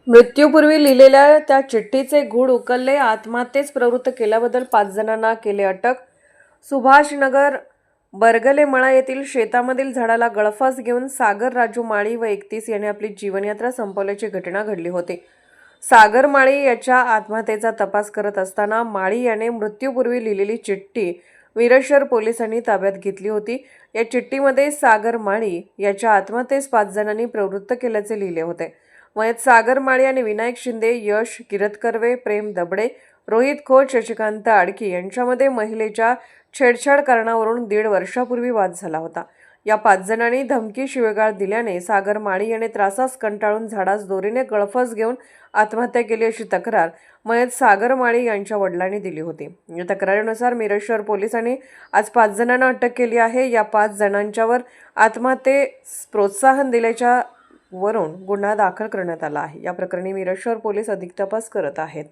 मृत्यूपूर्वी लिहिलेल्या त्या चिठ्ठीचे गूढ उकलले, आत्महत्येस प्रवृत्त केल्याबद्दल 5 जणांना केले अटक. सुभाषनगर बरगलेमळा येथील शेतामधील झाडाला गळफास घेऊन सागर राजू माळी व 31 यांनी आपली जीवनयात्रा संपवल्याची घटना घडली होती. सागर माळी याच्या आत्महत्येचा तपास करत असताना माळी याने मृत्यूपूर्वी लिहिलेली चिठ्ठी मिरजशहर पोलिसांनी ताब्यात घेतली होती. या चिठ्ठीमध्ये सागर माळी याच्या आत्महत्येस 5 जणांनी प्रवृत्त केल्याचे लिहिले होते. मयत सागर माळी आणि विनायक शिंदे, यश गिरतकर्वे, प्रेम दबडे, रोहित खोत, शशिकांत आडकी यांच्यामध्ये महिलेच्या छेडछाड कारणावरून 1.5 वर्षापूर्वी वाद झाला होता. या 5 जणांनी धमकी शिवेगाळ दिल्याने सागर माळी याने त्रासास कंटाळून झाडास दोरीने गळफास घेऊन आत्महत्या केली अशी तक्रार मयत सागर माळी यांच्या वडिलांनी दिली होती. या तक्रारीनुसार मिरज शहर पोलिसांनी आज 5 जणांना अटक केली आहे. या 5 जणांच्यावर आत्महत्येस प्रोत्साहन दिल्याच्या वरून गुन्हा दाखल करण्यात आला आहे. या प्रकरणी मिरज शहर पोलीस अधिक तपास करत आहेत.